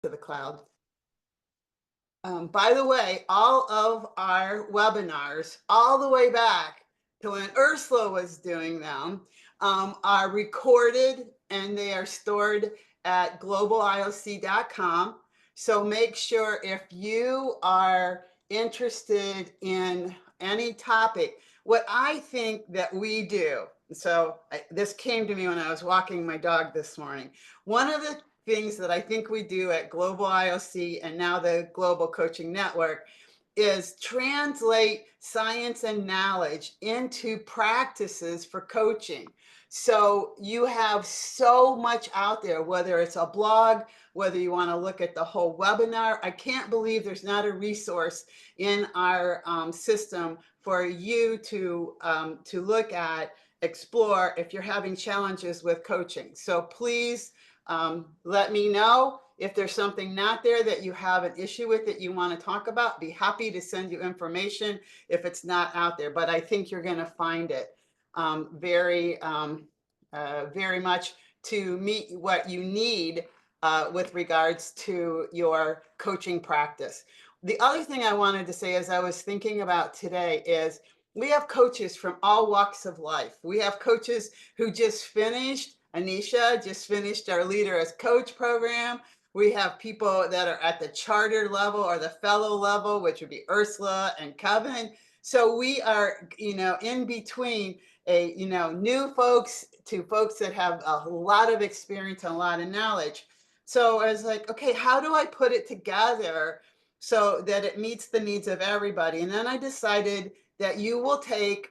to the cloud. By the way, all of our webinars, all the way back to when Ursula was doing them, are recorded and they are stored at globalioc.com. So make sure if you are interested in any topic, what I think that we do. So this came to me when I was walking my dog this morning. One of the things that I think we do at Global IOC and now the Global Coaching Network is translate science and knowledge into practices for coaching. So you have so much out there, whether it's a blog, whether you want to look at the whole webinar. I can't believe there's not a resource in our system for you to look at, explore if you're having challenges with coaching. So please let me know if there's something not there that you have an issue with that you want to talk about. Be happy to send you information if it's not out there, but I think you're going to find it very much to meet what you need with regards to your coaching practice. The other thing I wanted to say as I was thinking about today is we have coaches from all walks of life. We have coaches who just finished. Anisha just finished our Leader as Coach program. We have people that are at the charter level or the fellow level, which would be Ursula and Kevin. So we are, in between new folks to folks that have a lot of experience and a lot of knowledge. So I was like, okay, how do I put it together so that it meets the needs of everybody? And then I decided that you will take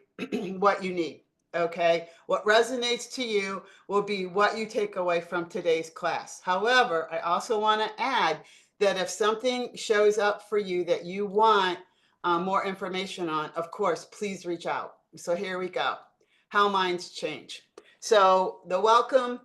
what you need. Okay, what resonates to you will be what you take away from today's class. However, I also want to add that if something shows up for you that you want more information on, of course, please reach out. So here we go. How minds change. So the welcome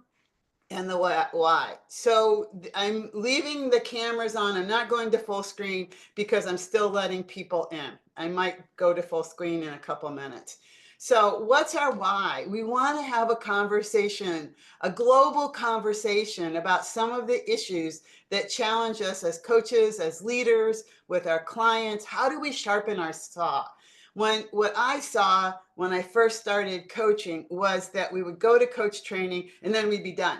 and the why. So I'm leaving the cameras on. I'm not going to full screen because I'm still letting people in. I might go to full screen in a couple minutes. So what's our why? We want to have a conversation, a global conversation about some of the issues that challenge us as coaches, as leaders, with our clients. How do we sharpen our saw? What I saw when I first started coaching was that we would go to coach training and then we'd be done.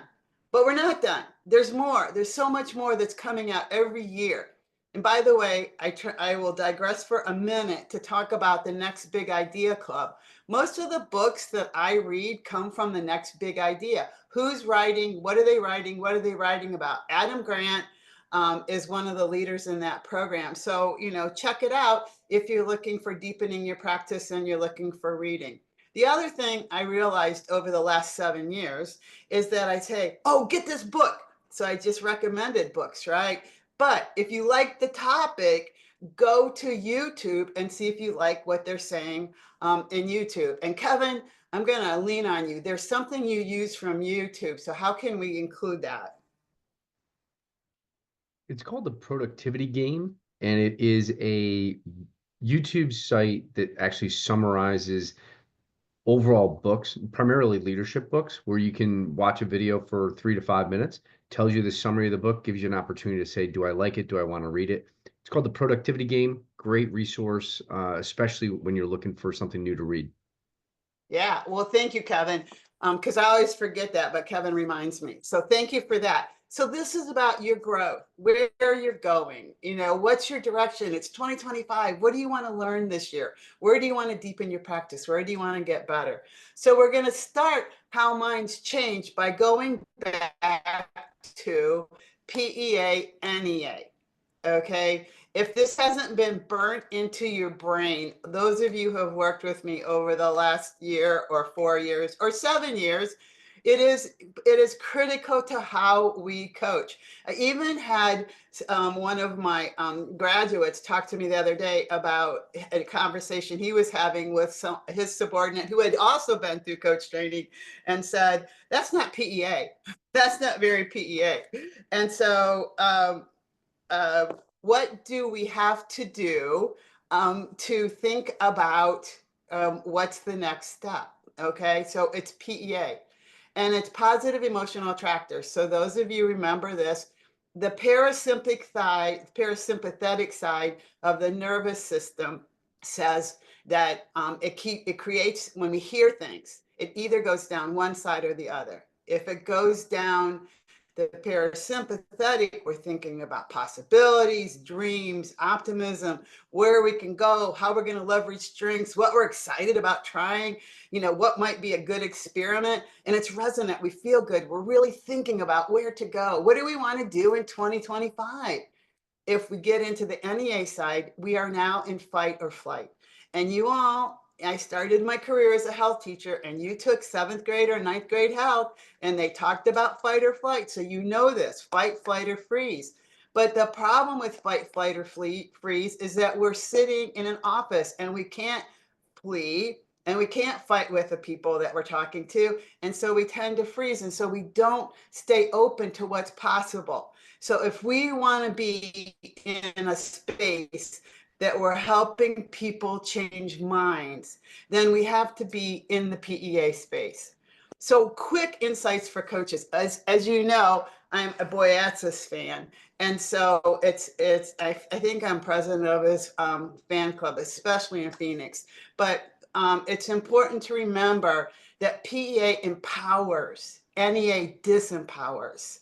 But we're not done. There's more. There's so much more that's coming out every year. And by the way, I will digress for a minute to talk about the Next Big Idea Club. Most of the books that I read come from the Next Big Idea. Who's writing? What are they writing? What are they writing about? Adam Grant is one of the leaders in that program. So, check it out if you're looking for deepening your practice and you're looking for reading. The other thing I realized over the last 7 years is that I say, oh, get this book. So I just recommended books, right? But if you like the topic, go to YouTube and see if you like what they're saying in YouTube. And Kevin, I'm going to lean on you. There's something you use from YouTube. So how can we include that? It's called the Productivity Game, and it is a YouTube site that actually summarizes overall books, primarily leadership books, where you can watch a video for 3 to 5 minutes, tells you the summary of the book, gives you an opportunity to say, do I like it? Do I want to read it? It's called the Productivity Game. Great resource, especially when you're looking for something new to read. Yeah, well, thank you, Kevin, because I always forget that, but Kevin reminds me. So thank you for that. So this is about your growth, where you're going, what's your direction? It's 2025. What do you want to learn this year? Where do you want to deepen your practice? Where do you want to get better? So we're going to start How Minds Change by going back to PEA, NEA. Okay. If this hasn't been burnt into your brain, those of you who have worked with me over the last year or 4 years or 7 years, it is critical to how we coach. I even had one of my graduates talk to me the other day about a conversation he was having with his subordinate who had also been through coach training and said, that's not PEA. That's not very PEA. And so what do we have to do to think about what's the next step? Okay, so it's PEA and it's positive emotional attractors. So those of you remember this, the parasympathetic side of the nervous system says that it creates, when we hear things, it either goes down one side or the other. If it goes down the parasympathetic, we're thinking about possibilities, dreams, optimism, where we can go, how we're going to leverage strengths, what we're excited about trying, what might be a good experiment. And it's resonant. We feel good. We're really thinking about where to go. What do we want to do in 2025? If we get into the NEA side, we are now in fight or flight. And I started my career as a health teacher, and you took 7th grade or 9th grade health, and they talked about fight or flight. So you know this, fight, flight, or freeze. But the problem with fight, flight, or freeze is that we're sitting in an office and we can't flee and we can't fight with the people that we're talking to. And so we tend to freeze. And so we don't stay open to what's possible. So if we want to be in a space that we're helping people change minds, then we have to be in the PEA space. So quick insights for coaches. As you know, I'm a Boyatzis fan. And so I think I'm president of his fan club, especially in Phoenix. But it's important to remember that PEA empowers, NEA disempowers.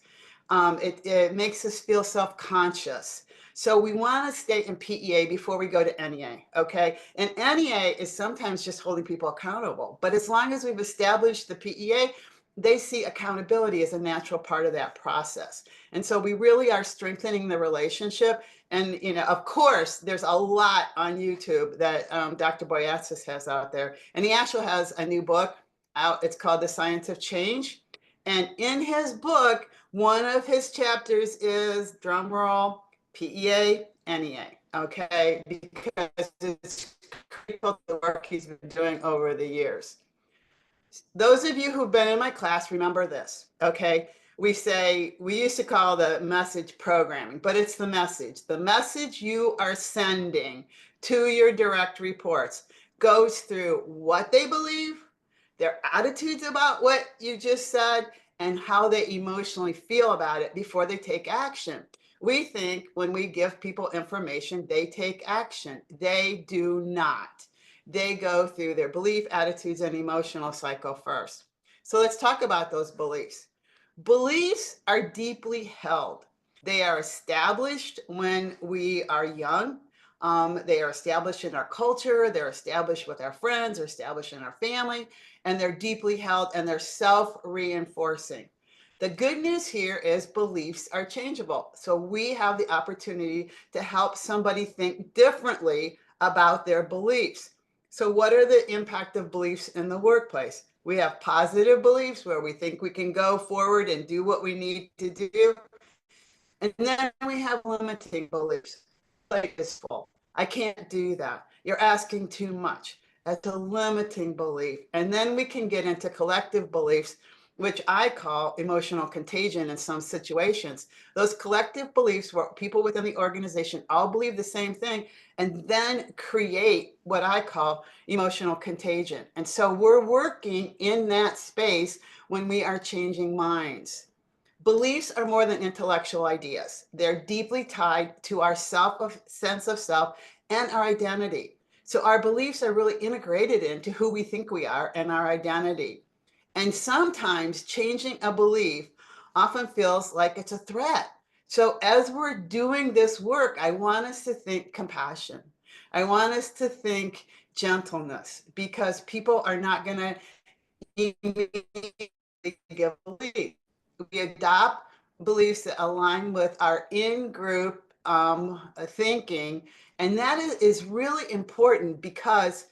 It makes us feel self-conscious. So we want to stay in PEA before we go to NEA, okay? And NEA is sometimes just holding people accountable. But as long as we've established the PEA, they see accountability as a natural part of that process. And so we really are strengthening the relationship. And, of course, there's a lot on YouTube that Dr. Boyatzis has out there. And he actually has a new book out. It's called The Science of Change. And in his book, one of his chapters is, drum roll, PEA, NEA, okay? Because it's critical to the work he's been doing over the years. Those of you who've been in my class remember this, okay? We used to call the message programming, but it's the message. The message you are sending to your direct reports goes through what they believe, their attitudes about what you just said, and how they emotionally feel about it before they take action. We think when we give people information, they take action. They do not. They go through their belief, attitudes, and emotional cycle first. So let's talk about those beliefs. Beliefs are deeply held. They are established when we are young. They are established in our culture. They're established with our friends. They're established in our family. And they're deeply held and they're self-reinforcing. The good news here is beliefs are changeable. So we have the opportunity to help somebody think differently about their beliefs. So what are the impact of beliefs in the workplace? We have positive beliefs where we think we can go forward and do what we need to do. And then we have limiting beliefs. Like it's full. I can't do that. You're asking too much. That's a limiting belief. And then we can get into collective beliefs, which I call emotional contagion in some situations. Those collective beliefs where people within the organization all believe the same thing and then create what I call emotional contagion. And so we're working in that space when we are changing minds. Beliefs are more than intellectual ideas. They're deeply tied to our sense of self and our identity. So our beliefs are really integrated into who we think we are and our identity. And sometimes changing a belief often feels like it's a threat. So as we're doing this work, I want us to think compassion. I want us to think gentleness, because people are not going to give belief. We adopt beliefs that align with our in-group thinking. And that is really important because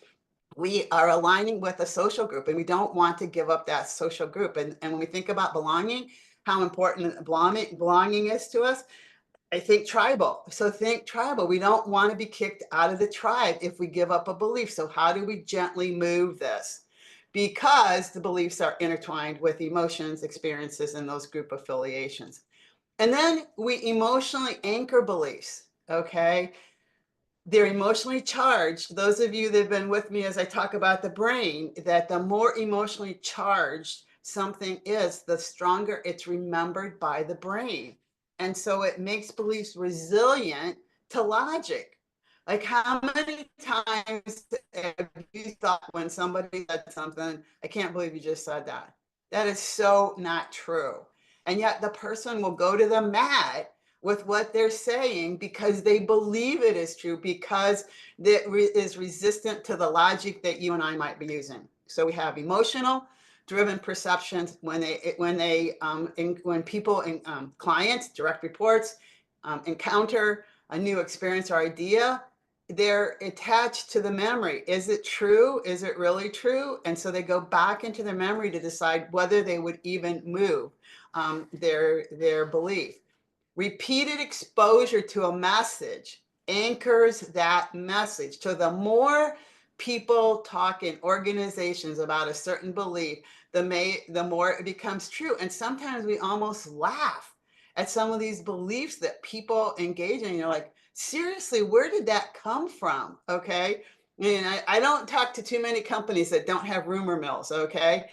we are aligning with a social group and we don't want to give up that social group. And when we think about belonging, how important belonging is to us, I think tribal. So think tribal. We don't want to be kicked out of the tribe if we give up a belief. So how do we gently move this? Because the beliefs are intertwined with emotions, experiences, and those group affiliations. And then we emotionally anchor beliefs, okay? They're emotionally charged. Those of you that have been with me as I talk about the brain, that the more emotionally charged something is, the stronger it's remembered by the brain. And so it makes beliefs resilient to logic. Like, how many times have you thought when somebody said something, I can't believe you just said that? That is so not true. And yet the person will go to the mat with what they're saying because they believe it is true, because it is resistant to the logic that you and I might be using. So we have emotional driven perceptions when when people clients, direct reports, encounter a new experience or idea, they're attached to the memory. Is it true? Is it really true? And so they go back into their memory to decide whether they would even move their belief. Repeated exposure to a message anchors that message. So the more people talk in organizations about a certain belief, the more it becomes true. And sometimes we almost laugh at some of these beliefs that people engage in. You're like, seriously, where did that come from? Okay. And I don't talk to too many companies that don't have rumor mills. Okay.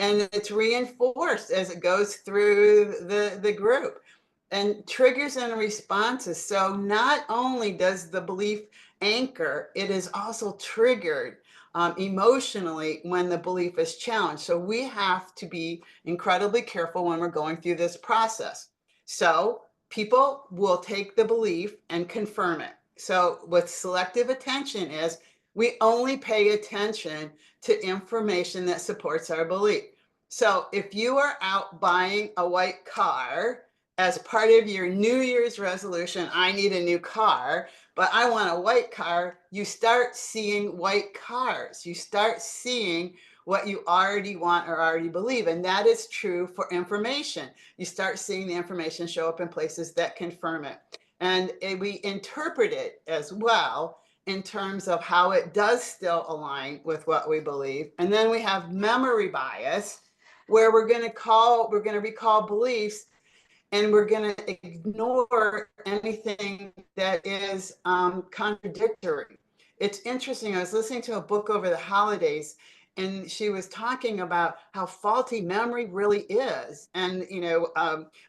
And it's reinforced as it goes through the group, and triggers and responses. So not only does the belief anchor, it is also triggered emotionally when the belief is challenged. So we have to be incredibly careful when we're going through this process. So people will take the belief and confirm it. So what selective attention is, we only pay attention to information that supports our belief. So if you are out buying a white car as part of your New Year's resolution, I need a new car, but I want a white car, you start seeing white cars. You start seeing what you already want or already believe. And that is true for information. You start seeing the information show up in places that confirm it. And we interpret it as well in terms of how it does still align with what we believe. And then we have memory bias, where we're going to recall beliefs, and we're going to ignore anything that is contradictory. It's interesting. I was listening to a book over the holidays, and she was talking about how faulty memory really is. And,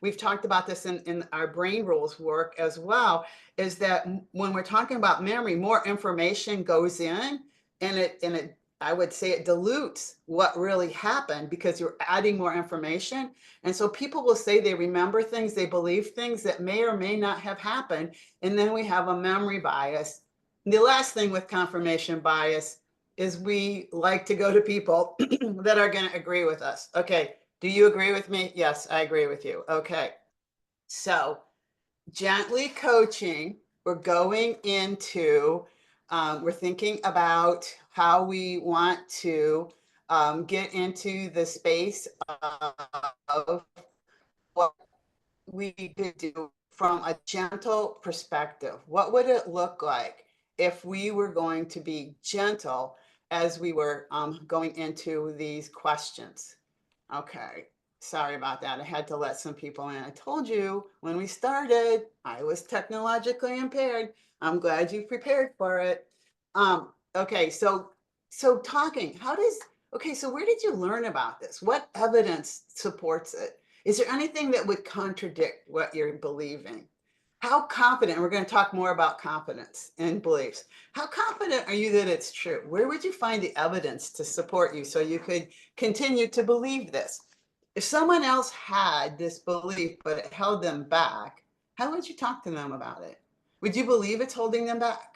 we've talked about this in our brain rules work as well, is that when we're talking about memory, more information goes in, and it I would say it dilutes what really happened because you're adding more information. And so people will say they remember things, they believe things that may or may not have happened. And then we have a memory bias. And the last thing with confirmation bias is we like to go to people that are going to agree with us. Okay, do you agree with me? Yes, I agree with you. Okay, so gently coaching, we're going into, we're thinking about how we want to get into the space of what we could do from a gentle perspective. What would it look like if we were going to be gentle as we were going into these questions? Okay, sorry about that. I had to let some people in. I told you when we started, I was technologically impaired. I'm glad you prepared for it. Okay, so talking, okay, so where did you learn about this? What evidence supports it? Is there anything that would contradict what you're believing? How confident, we're going to talk more about confidence and beliefs. How confident are you that it's true? Where would you find the evidence to support you so you could continue to believe this? If someone else had this belief, but it held them back, how would you talk to them about it? Would you believe it's holding them back?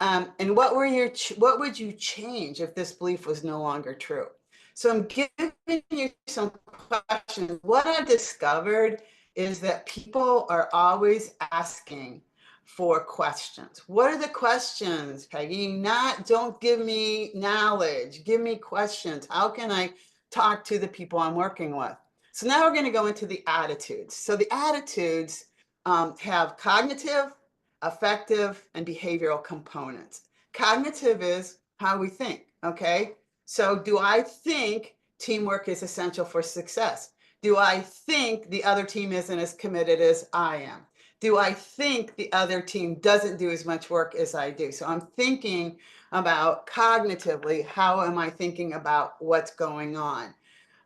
And what would you change if this belief was no longer true? So I'm giving you some questions. What I've discovered is that people are always asking for questions. What are the questions, Peggy? Don't give me knowledge, give me questions. How can I talk to the people I'm working with? So now we're going to go into the attitudes. So the attitudes have cognitive, affective, and behavioral components. Cognitive is how we think, okay? So do I think teamwork is essential for success? Do I think the other team isn't as committed as I am? Do I think the other team doesn't do as much work as I do? So I'm thinking about cognitively, how am I thinking about what's going on?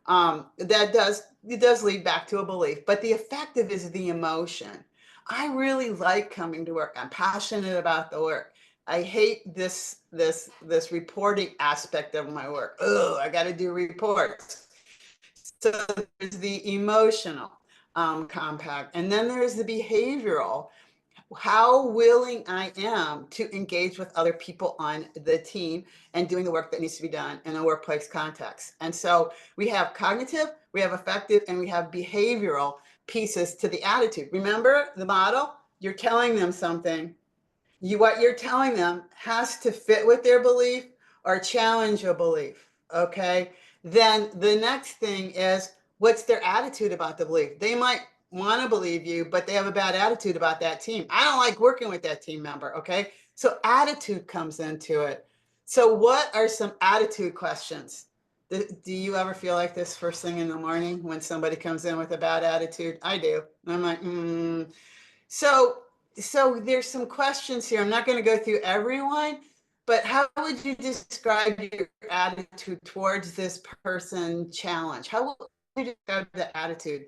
It does lead back to a belief, but the effective is the emotion. I really like coming to work. I'm passionate about the work. I hate this reporting aspect of my work. Oh, I got to do reports. So there's the emotional compact, and then there's the behavioral, how willing I am to engage with other people on the team and doing the work that needs to be done in a workplace context. And so we have cognitive, we have affective, and we have behavioral pieces to the attitude. Remember the model? You're telling them something. What you're telling them has to fit with their belief or challenge a belief. Okay. Then the next thing is, what's their attitude about the belief? They might want to believe you, but they have a bad attitude about that team. I don't like working with that team member. Okay. So attitude comes into it. So, what are some attitude questions? Do you ever feel like this first thing in the morning when somebody comes in with a bad attitude? I do. I'm like, so, so there's some questions here. I'm not going to go through everyone, but how would you describe your attitude towards this person challenge? How would you describe the attitude?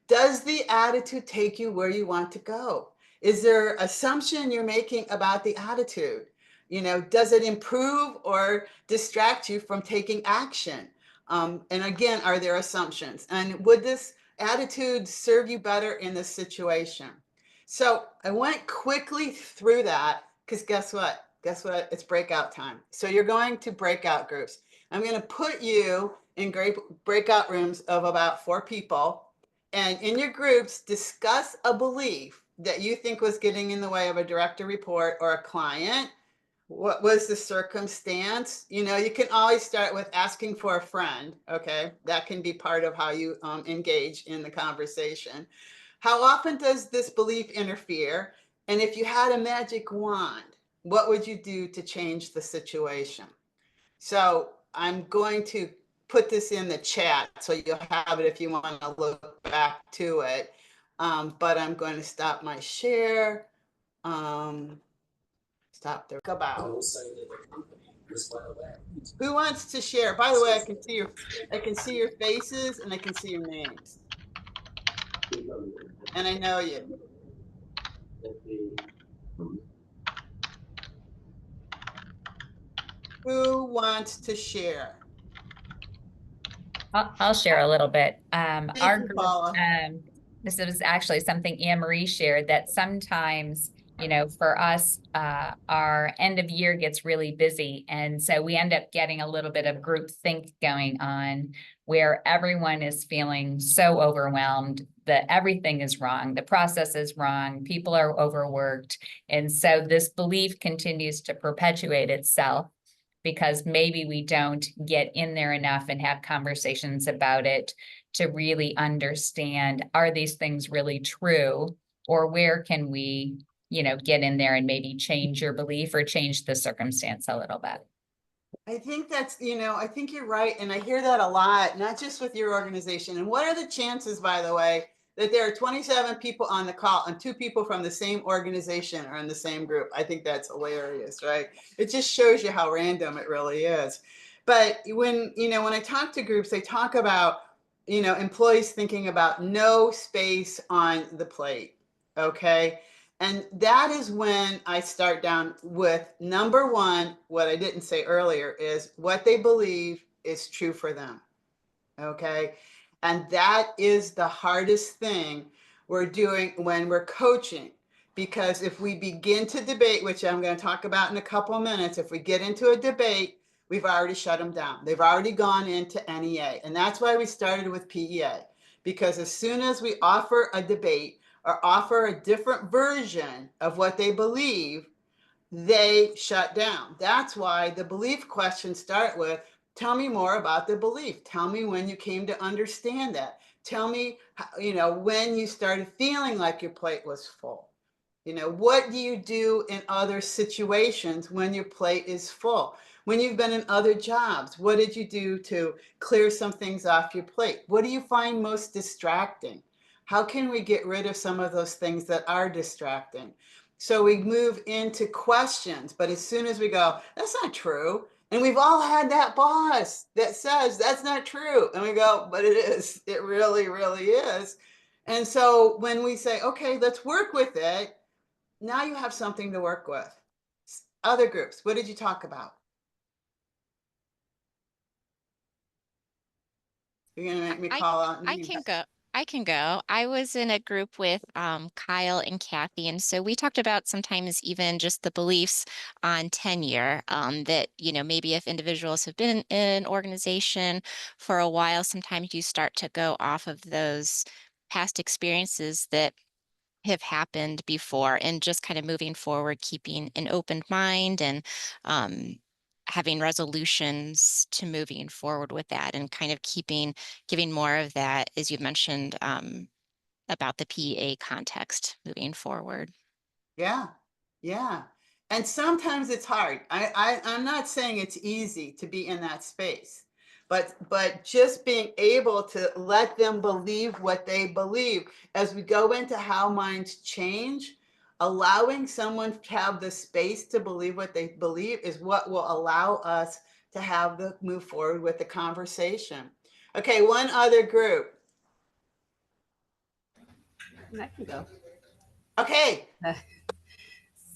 Does the attitude take you where you want to go? Is there assumption you're making about the attitude? Does it improve or distract you from taking action? And again, are there assumptions? And would this attitude serve you better in this situation? So I went quickly through that because guess what? Guess what? It's breakout time. So you're going to breakout groups. I'm going to put you in great breakout rooms of about 4 people. And in your groups, discuss a belief that you think was getting in the way of a director report or a client. What was the circumstance? You can always start with asking for a friend. Okay. That can be part of how you engage in the conversation. How often does this belief interfere? And if you had a magic wand, what would you do to change the situation? So I'm going to put this in the chat so you'll have it if you want to look back to it. But I'm going to stop my share. Stop there. About. Who wants to share? By the way, I can see your faces and I can see your names. And I know you. Who wants to share? I'll share a little bit. Our you, group, Paula. this was actually something Anne Marie shared, that sometimes, for us, our end of year gets really busy. And so we end up getting a little bit of group think going on where everyone is feeling so overwhelmed that everything is wrong. The process is wrong. People are overworked. And so this belief continues to perpetuate itself, because maybe we don't get in there enough and have conversations about it to really understand, are these things really true? Or where can we, get in there and maybe change your belief or change the circumstance a little bit? I think I think you're right. And I hear that a lot, not just with your organization. And what are the chances, by the way, that there are 27 people on the call and 2 people from the same organization are in the same group? I think that's hilarious, right? It just shows you how random it really is. But when I talk to groups, they talk about, employees thinking about no space on the plate. Okay. And that is when I start down with number 1. What I didn't say earlier is what they believe is true for them. Okay. And that is the hardest thing we're doing when we're coaching. Because if we begin to debate, which I'm going to talk about in a couple of minutes, if we get into a debate, we've already shut them down. They've already gone into NEA. And that's why we started with PEA. Because as soon as we offer a debate or offer a different version of what they believe, they shut down. That's why the belief questions start with, tell me more about the belief. Tell me when you came to understand that. Tell me, when you started feeling like your plate was full. What do you do in other situations when your plate is full? When you've been in other jobs, what did you do to clear some things off your plate? What do you find most distracting? How can we get rid of some of those things that are distracting? So we move into questions, but as soon as we go, that's not true, And we've all had that boss that says that's not true. And we go, but it is. It really, really is. And so when we say, okay, let's work with it, now you have something to work with. Other groups, what did you talk about? You're going to make me I call out I names. can go. I can go. I was in a group with Kyle and Kathy, and so we talked about sometimes even just the beliefs on tenure. That, maybe if individuals have been in an organization for a while, sometimes you start to go off of those past experiences that have happened before, and just kind of moving forward, keeping an open mind and um, having resolutions to moving forward with that, and kind of giving more of that, as you mentioned, about the PEA context moving forward. Yeah, yeah. And sometimes it's hard. I'm not saying it's easy to be in that space, but just being able to let them believe what they believe as we go into how minds change, allowing someone to have the space to believe what they believe is what will allow us to have the move forward with the conversation. Okay, one other group. I can go. Okay,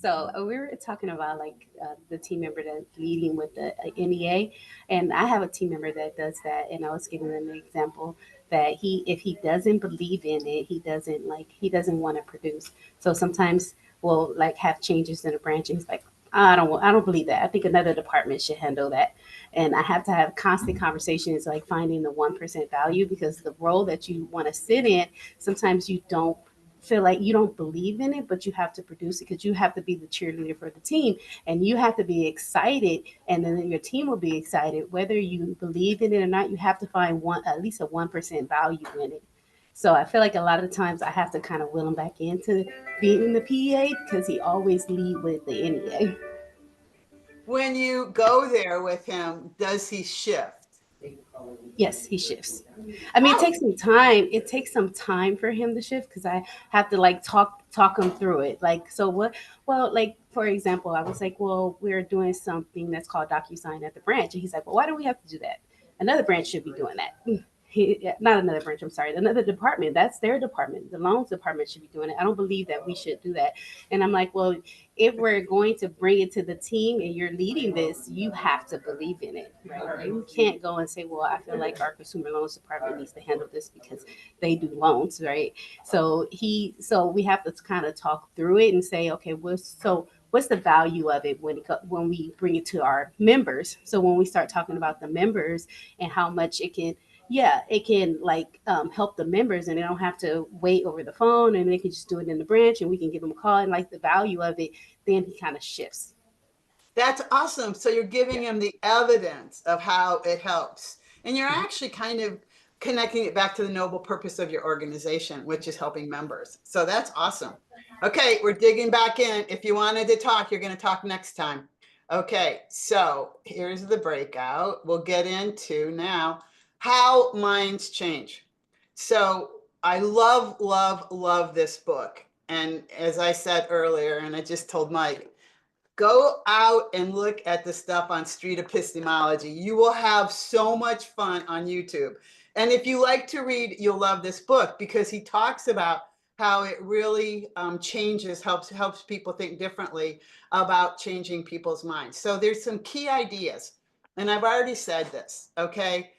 So we were talking about like the team member that's leading with the NEA, and I have a team member that does that, and I was giving them an example that if he doesn't believe in it, he doesn't want to produce. So sometimes we'll like have changes in the branch, and he's like, I don't believe that. I think another department should handle that, and I have to have constant conversations like finding the 1% value, because the role that you want to sit in, sometimes you don't feel like you don't believe in it, but you have to produce it because you have to be the cheerleader for the team, and you have to be excited, and then your team will be excited whether you believe in it or not. You have to find at least a 1% value in it. So I feel like a lot of times I have to kind of will him back into being in the PEA because he always lead with the NEA. when you go there with him, does he shift? Yes, he shifts. I mean, it Oh, takes some time. It takes some time for him to shift because I have to like talk him through it. Like, so what? Well, like for example, I was like, well, we're doing something that's called DocuSign at the branch, and he's like, well, why do we have to do that? Another branch should be doing that. Not another branch. I'm sorry, another department. That's their department. The loans department should be doing it. I don't believe that we should do that. And I'm like, well, if we're going to bring it to the team and you're leading this, you have to believe in it, right? You can't go and say, well, I feel like our consumer loans department needs to handle this because they do loans, right? So we have to kind of talk through it and say, okay, what's the value of it when we bring it to our members? So when we start talking about the members and how much it can, yeah, it can like help the members, and they don't have to wait over the phone, and they can just do it in the branch, and we can give them a call, and like the value of it, then he kind of shifts. that's awesome. So you're giving him the evidence of how it helps. And you're actually kind of connecting it back to the noble purpose of your organization, which is helping members. So that's awesome. Okay, we're digging back in. If you wanted to talk, you're going to talk next time. Okay, so here's the breakout. We'll get into now how minds change. So I love, love, love this book. And as I said earlier, and I just told Mike, go out and look at the stuff on street epistemology. You will have so much fun on YouTube. And if you like to read, you'll love this book because he talks about how it really helps people think differently about changing people's minds. So there's some key ideas, and I've already said this. Okay,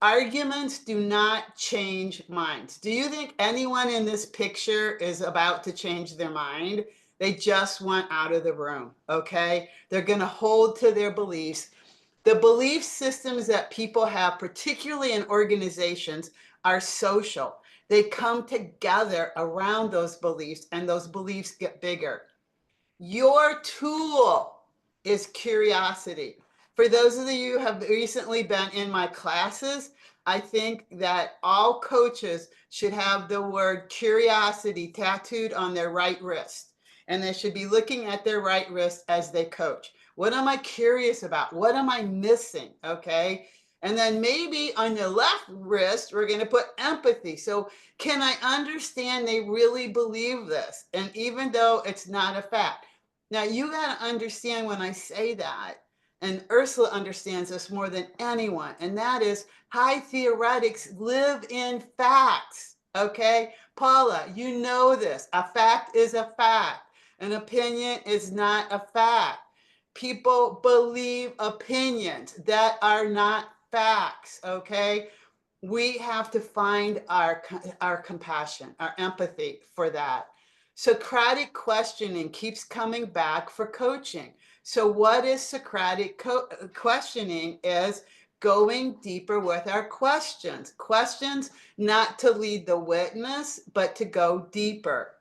arguments do not change minds. Do you think anyone in this picture is about to change their mind? They just went out of the room, okay? They're going to hold to their beliefs. The belief systems that people have, particularly in organizations, are social. They come together around those beliefs, and those beliefs get bigger. Your tool is curiosity. For those of you who have recently been in my classes, I think that all coaches should have the word curiosity tattooed on their right wrist. And they should be looking at their right wrist as they coach. What am I curious about? What am I missing? Okay. And then maybe on your left wrist, we're going to put empathy. So, can I understand they really believe this? And even though it's not a fact. Now, you got to understand when I say that, and Ursula understands this more than anyone, and that is high theoretics live in facts, okay? Paula, you know this. A fact is a fact. An opinion is not a fact. People believe opinions that are not facts, okay? We have to find our compassion, our empathy for that. Socratic questioning keeps coming back for coaching. So what is Socratic questioning is going deeper with our questions. Questions not to lead the witness, but to go deeper.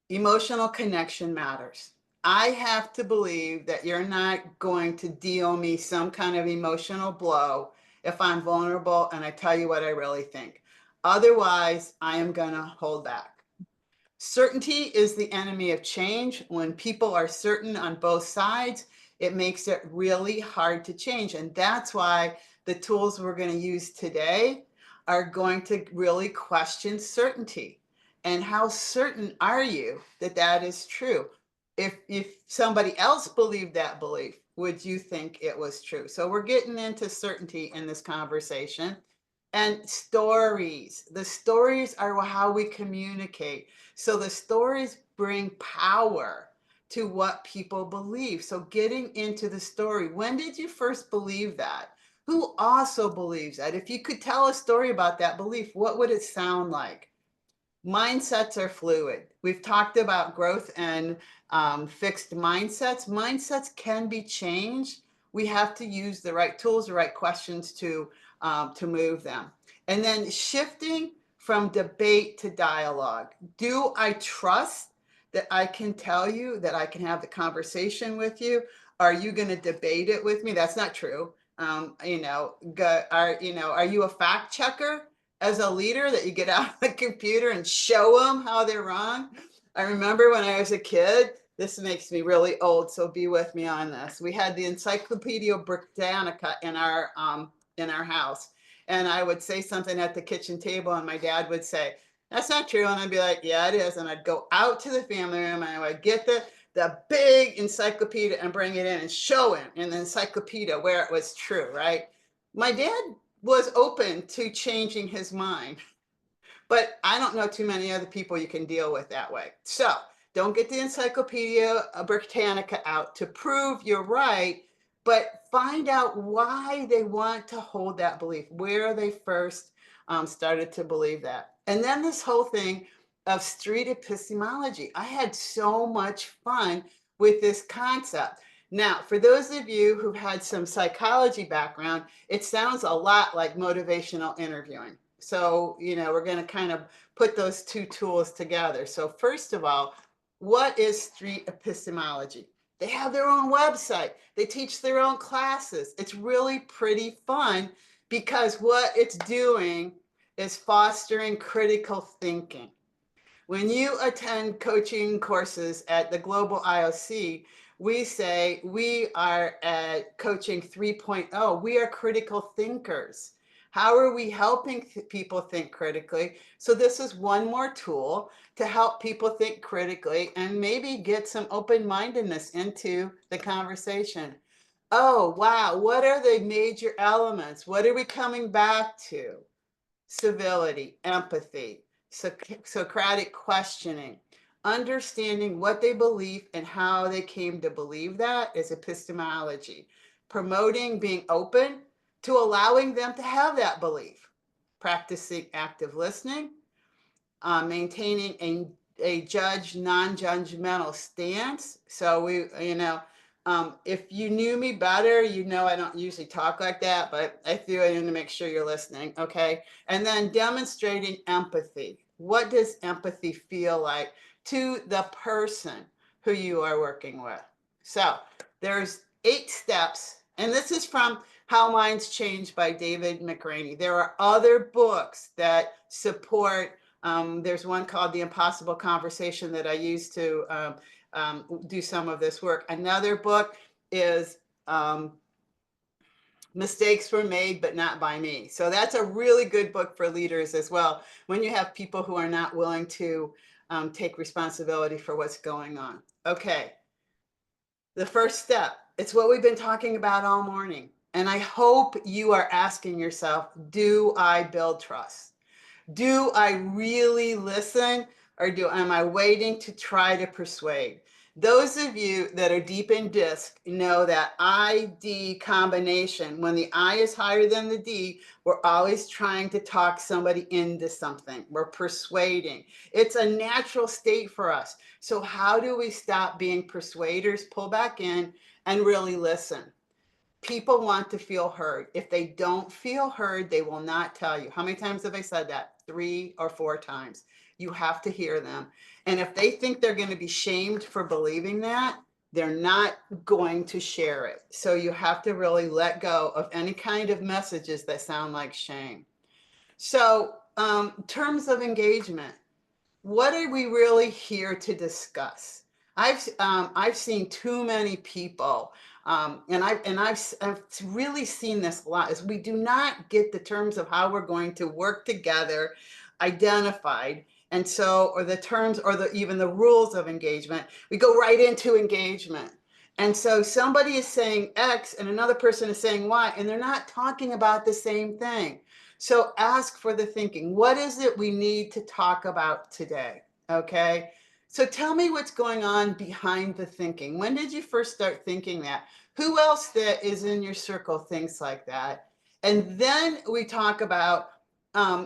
Emotional connection matters. I have to believe that you're not going to deal me some kind of emotional blow if I'm vulnerable and I tell you what I really think. Otherwise, I am going to hold back. Certainty is the enemy of change. When people are certain on both sides, it makes it really hard to change. And that's why the tools we're going to use today are going to really question certainty. And how certain are you that that is true? If somebody else believed that belief, would you think it was true? So we're getting into certainty in this conversation. And stories. The stories are how we communicate. So the stories bring power to what people believe. So getting into the story, when did you first believe that? Who also believes that? If you could tell a story about that belief, what would it sound like? Mindsets are fluid. We've talked about growth and fixed mindsets. Mindsets can be changed. We have to use the right tools, the right questions to move them. And then shifting from debate to dialogue. Do I trust that I can tell you, that I can have the conversation with you? Are you going to debate it with me? That's not true. Are you a fact checker as a leader, that you get out the computer and show them how they're wrong? I remember when I was a kid, this makes me really old, so be with me on this. We had the Encyclopedia Britannica in our house. And I would say something at the kitchen table, and my dad would say, "That's not true." And I'd be like, "Yeah, it is." And I'd go out to the family room and I would get the big encyclopedia and bring it in and show him in the encyclopedia where it was true, right? My dad was open to changing his mind, but I don't know too many other people you can deal with that way. So don't get the Encyclopedia Britannica out to prove you're right, but find out why they want to hold that belief, where they first started to believe that. And then this whole thing of street epistemology. I had so much fun with this concept. Now, for those of you who've had some psychology background, it sounds a lot like motivational interviewing. So, we're going to kind of put those two tools together. So first of all, what is street epistemology? They have their own website. They teach their own classes. It's really pretty fun because what it's doing is fostering critical thinking. When you attend coaching courses at the Global IOC, we say we are at coaching 3.0. We are critical thinkers. How are we helping people think critically? So this is one more tool to help people think critically and maybe get some open-mindedness into the conversation. Oh, wow. What are the major elements? What are we coming back to? Civility, empathy, Socratic questioning, understanding what they believe and how they came to believe that is epistemology. Promoting being open to allowing them to have that belief, practicing active listening, maintaining a non-judgmental stance. So if you knew me better, I don't usually talk like that, but I threw it in to make sure you're listening, okay? And then demonstrating empathy. What does empathy feel like to the person who you are working with? So there's 8 steps, and this is from How Minds Change by David McRaney. There are other books that support. There's one called The Impossible Conversation that I used to do some of this work. Another book is Mistakes Were Made, but Not by Me. So that's a really good book for leaders as well, when you have people who are not willing to take responsibility for what's going on. Okay. The first step, it's what we've been talking about all morning. And I hope you are asking yourself, do I build trust? Do I really listen, or am I waiting to try to persuade? Those of you that are deep in DISC know that ID combination, when the I is higher than the D, we're always trying to talk somebody into something. We're persuading. It's a natural state for us. So how do we stop being persuaders, pull back in, and really listen? People want to feel heard. If they don't feel heard, they will not tell you. How many times have I said that? 3 or 4 times. You have to hear them. And if they think they're going to be shamed for believing that, they're not going to share it. So you have to really let go of any kind of messages that sound like shame. So, terms of engagement, what are we really here to discuss? I've seen too many people, and I've really seen this a lot. Is we do not get the terms of how we're going to work together identified, and so, or the terms, or even the rules of engagement. We go right into engagement, and so somebody is saying X, and another person is saying Y, and they're not talking about the same thing. So ask for the thinking. What is it we need to talk about today? Okay. So tell me what's going on behind the thinking. When did you first start thinking that? Who else that is in your circle thinks like that? And then we talk about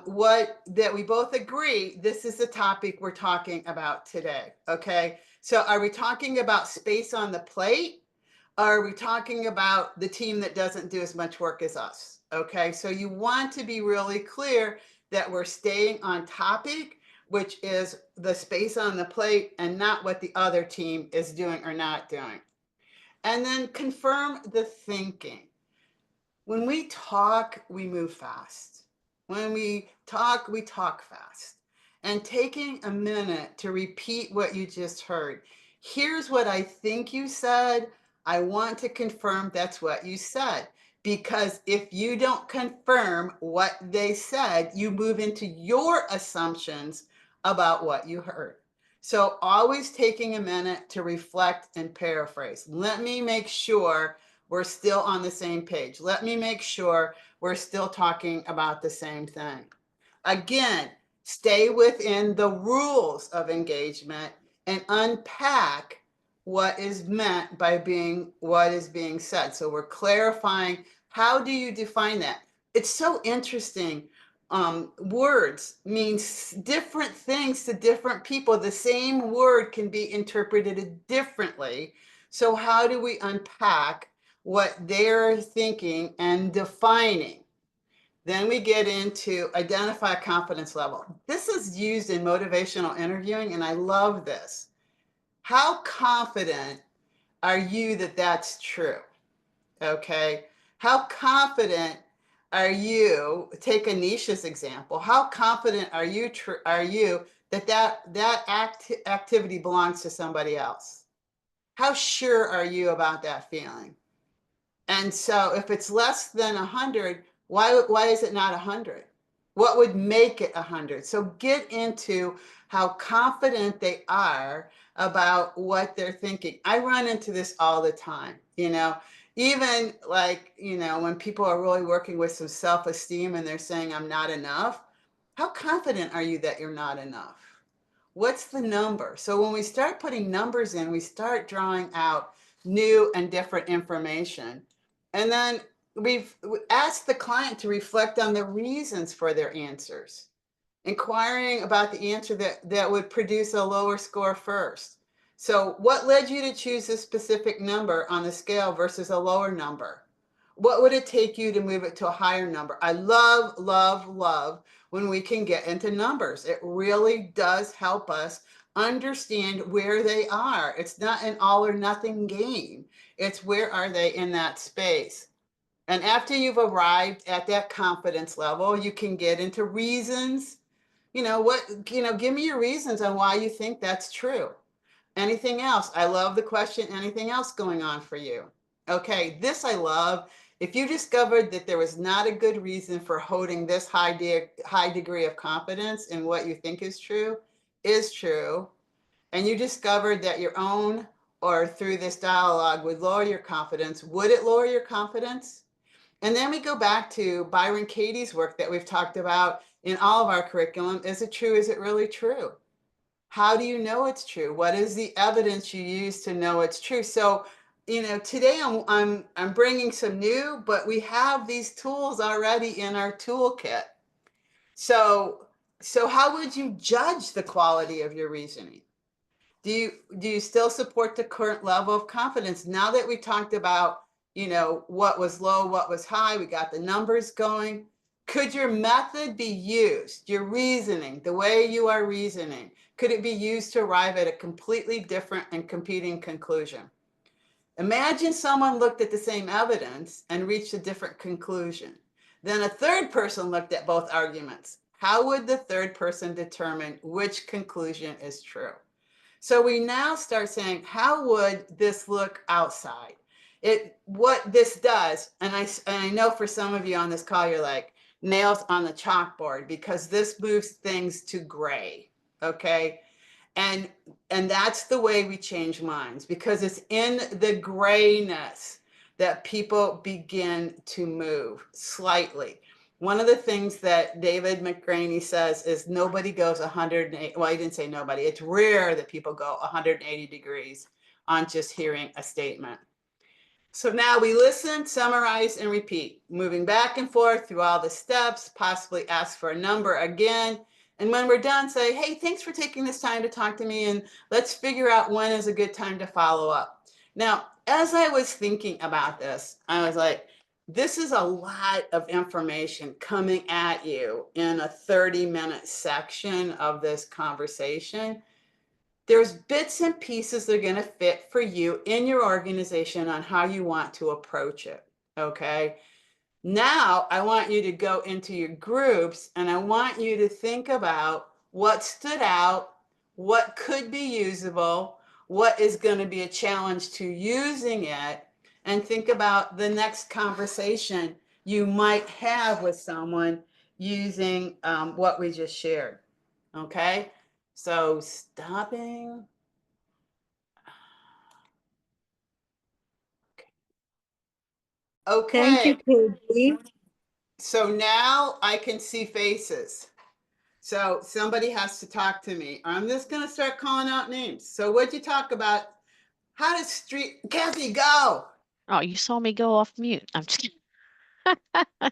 what that we both agree, this is the topic we're talking about today. Okay. So are we talking about space on the plate? Are we talking about the team that doesn't do as much work as us? Okay, so you want to be really clear that we're staying on topic, which is the space on the plate and not what the other team is doing or not doing. And then confirm the thinking. When we talk, we move fast. When we talk fast. And taking a minute to repeat what you just heard. Here's what I think you said. I want to confirm that's what you said. Because if you don't confirm what they said, you move into your assumptions about what you heard. So always taking a minute to reflect and paraphrase. Let me make sure we're still on the same page. Let me make sure we're still talking about the same thing. Again, stay within the rules of engagement and unpack what is meant by what is being said. So we're clarifying, how do you define that? It's so interesting. Words means different things to different people. The same word can be interpreted differently. So how do we unpack what they're thinking and defining? Then we get into identify confidence level. This is used in motivational interviewing, and I love this. How confident are you that that's true? Okay. How confident are you? Take Anisha's example. How confident are you that activity belongs to somebody else? How sure are you about that feeling? And so if it's less than 100, why is it not 100? What would make it 100? So get into how confident they are about what they're thinking. I run into this all the time, even like, when people are really working with some self-esteem and they're saying, I'm not enough. How confident are you that you're not enough? What's the number? So when we start putting numbers in, we start drawing out new and different information. And then we've asked the client to reflect on the reasons for their answers, inquiring about the answer that would produce a lower score first. So what led you to choose a specific number on the scale versus a lower number? What would it take you to move it to a higher number? I love, love, love when we can get into numbers. It really does help us understand where they are. It's not an all or nothing game. It's where are they in that space. And after you've arrived at that confidence level, you can get into reasons. Give me your reasons on why you think that's true. Anything else? I love the question, anything else going on for you? Okay, this I love. If you discovered that there was not a good reason for holding this high degree of confidence in what you think is true, and you discovered that your own or through this dialogue would lower your confidence, would it lower your confidence? And then we go back to Byron Katie's work that we've talked about in all of our curriculum. Is it true? Is it really true? How do you know it's true? What is the evidence you use to know it's true? So, today I'm bringing some new, but we have these tools already in our toolkit. So how would you judge the quality of your reasoning? Do you still support the current level of confidence now that we talked about, what was low, what was high, we got the numbers going? Could your method be used, your reasoning, the way you are reasoning, could it be used to arrive at a completely different and competing conclusion? Imagine someone looked at the same evidence and reached a different conclusion. Then a third person looked at both arguments. How would the third person determine which conclusion is true? So we now start saying, how would this look outside? What this does, and I know for some of you on this call, you're like, nails on the chalkboard, because this moves things to gray, okay? And that's the way we change minds, because it's in the grayness that people begin to move slightly. One of the things that David McGraney says is nobody goes 180, well, he didn't say nobody, it's rare that people go 180 degrees on just hearing a statement. So now we listen, summarize, and repeat, moving back and forth through all the steps, possibly ask for a number again. And when we're done, say, hey, thanks for taking this time to talk to me, and let's figure out when is a good time to follow up. Now, as I was thinking about this, I was like, this is a lot of information coming at you in a 30-minute section of this conversation. There's bits and pieces that are going to fit for you in your organization on how you want to approach it. Okay. Now I want you to go into your groups and I want you to think about what stood out, what could be usable, what is going to be a challenge to using it, and think about the next conversation you might have with someone using what we just shared. Okay. So stopping. Thank you, Okay. Katie. So now I can see faces. So somebody has to talk to me. I'm just going to start calling out names. So what'd you talk about? How does street, Kathy, go? Oh, you saw me go off mute. I'm just kidding.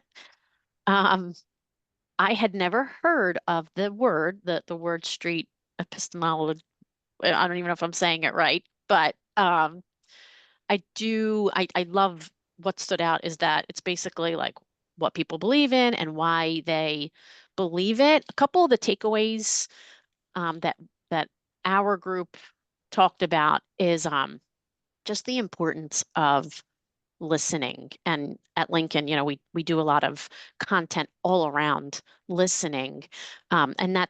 Um, I had never heard of the word street epistemology. I don't even know if I'm saying it right, but I love what stood out is that it's basically like what people believe in and why they believe it. A couple of the takeaways that our group talked about is just the importance of listening. And at Lincoln, we do a lot of content all around listening. And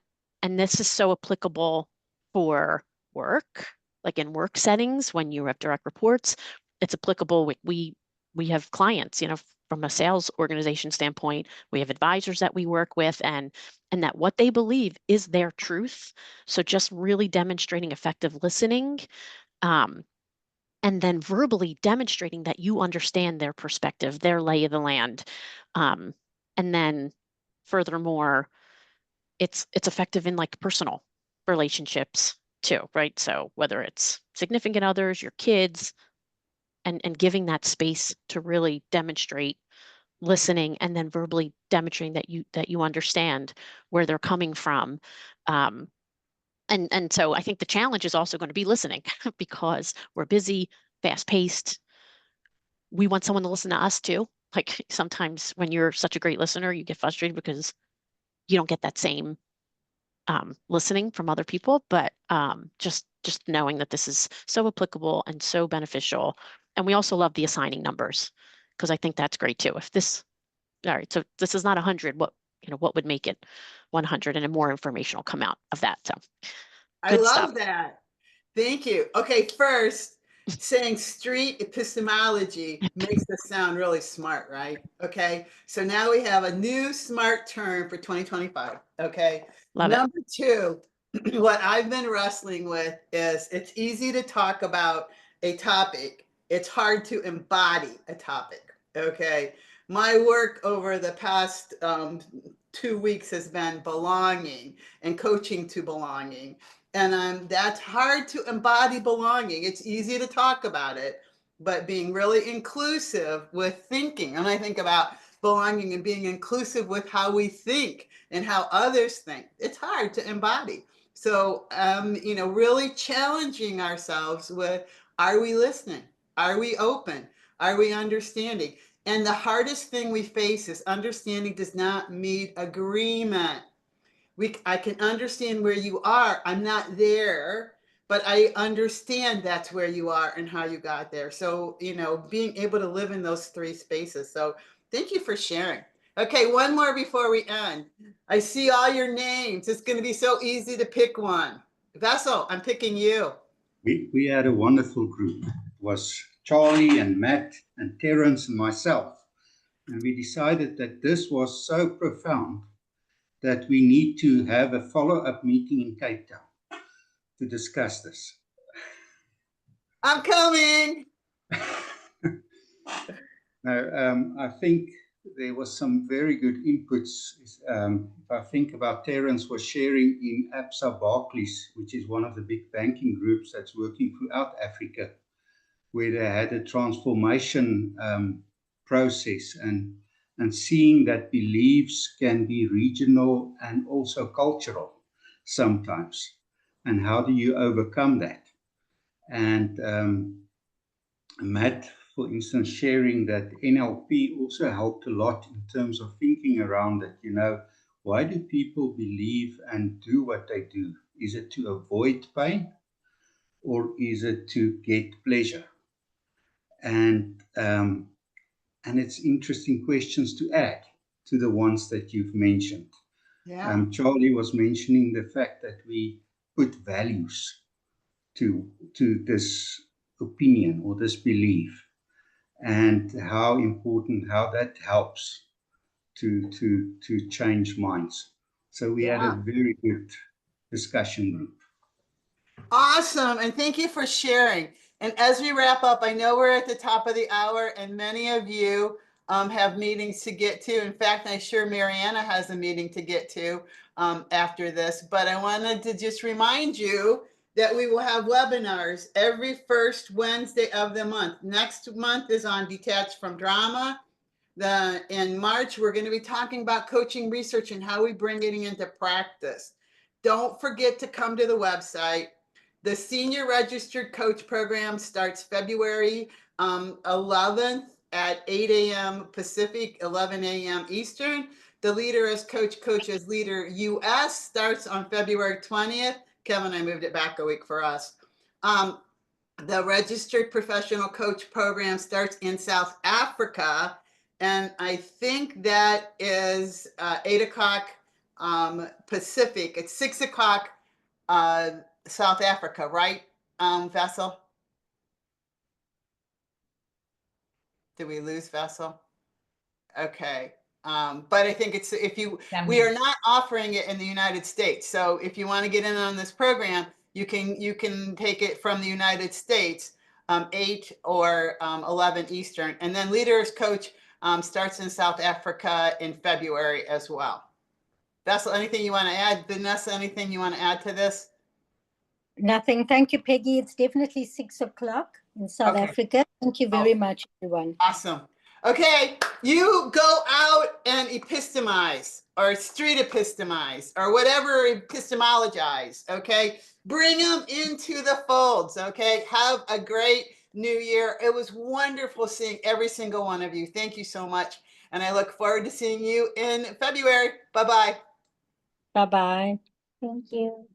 this is so applicable for work, like in work settings when you have direct reports. It's applicable. We have clients, from a sales organization standpoint, we have advisors that we work with, and that what they believe is their truth. So just really demonstrating effective listening. And then verbally demonstrating that you understand their perspective, their lay of the land. And then furthermore, it's effective in like personal relationships too, right? So whether it's significant others, your kids, and giving that space to really demonstrate listening and then verbally demonstrating that you understand where they're coming from. And so I think the challenge is also going to be listening because we're busy, fast paced. We want someone to listen to us too. Like sometimes when you're such a great listener, you get frustrated because you don't get that same listening from other people. But just knowing that this is so applicable and so beneficial. And we also love the assigning numbers because I think that's great too. If this, all right, so this is not 100, what would make it 100, and more information will come out of that. So I good love stuff. that. Thank you. Okay, first, saying street epistemology makes us sound really smart, right? Okay, so now we have a new smart term for 2025. Okay, Love it. Number two, what I've been wrestling with is it's easy to talk about a topic, it's hard to embody a topic. Okay. My work over the past 2 weeks has been belonging and coaching to belonging. And that's hard to embody belonging. It's easy to talk about it, but being really inclusive with thinking. And I think about belonging and being inclusive with how we think and how others think. It's hard to embody. So, really challenging ourselves with, are we listening? Are we open? Are we understanding? And the hardest thing we face is understanding does not mean agreement. I can understand where you are. I'm not there, but I understand that's where you are and how you got there. So, being able to live in those three spaces. So thank you for sharing. Okay, one more before we end. I see all your names. It's going to be so easy to pick one. Vessel, I'm picking you. We had a wonderful group. It was Charlie and Matt and Terence and myself. And we decided that this was so profound that we need to have a follow-up meeting in Cape Town to discuss this. I'm coming. Now, I think there was some very good inputs. If I think about Terence was sharing in ABSA Barclays, which is one of the big banking groups that's working throughout Africa, where they had a transformation process and seeing that beliefs can be regional and also cultural sometimes. And how do you overcome that? And Matt, for instance, sharing that NLP also helped a lot in terms of thinking around it. Why do people believe and do what they do? Is it to avoid pain or is it to get pleasure? And it's interesting questions to add to the ones that you've mentioned. Yeah. Charlie was mentioning the fact that we put values to this opinion or this belief, and how important, how that helps to change minds. So we had a very good discussion group. Awesome. And thank you for sharing. And as we wrap up, I know we're at the top of the hour and many of you have meetings to get to. In fact, I'm sure Mariana has a meeting to get to after this. But I wanted to just remind you that we will have webinars every first Wednesday of the month. Next month is on detached from drama. In March, we're going to be talking about coaching research and how we bring it into practice. Don't forget to come to the website. The Senior Registered Coach Program starts February 11th at 8 a.m. Pacific, 11 a.m. Eastern. The Leader as Coach, Coach as Leader US starts on February 20th. Kevin, I moved it back a week for us. The Registered Professional Coach Program starts in South Africa. And I think that is 8 o'clock Pacific. It's 6 o'clock South Africa, right, Vessel? Did we lose Vessel? Okay. But I think it's we are not offering it in the United States. So if you want to get in on this program, you can take it from the United States, 8 or 11 Eastern. And then Leaders Coach starts in South Africa in February as well. Vessel, anything you want to add? Vanessa, anything you want to add to this? Nothing. Thank you, Peggy. It's definitely 6 o'clock in South Africa. Thank you very much, everyone. Awesome. Okay, you go out and epistemize or street epistemize or whatever, epistemologize, okay? Bring them into the folds, okay? Have a great new year. It was wonderful seeing every single one of you. Thank you so much. And I look forward to seeing you in February. Bye-bye. Bye-bye. Thank you.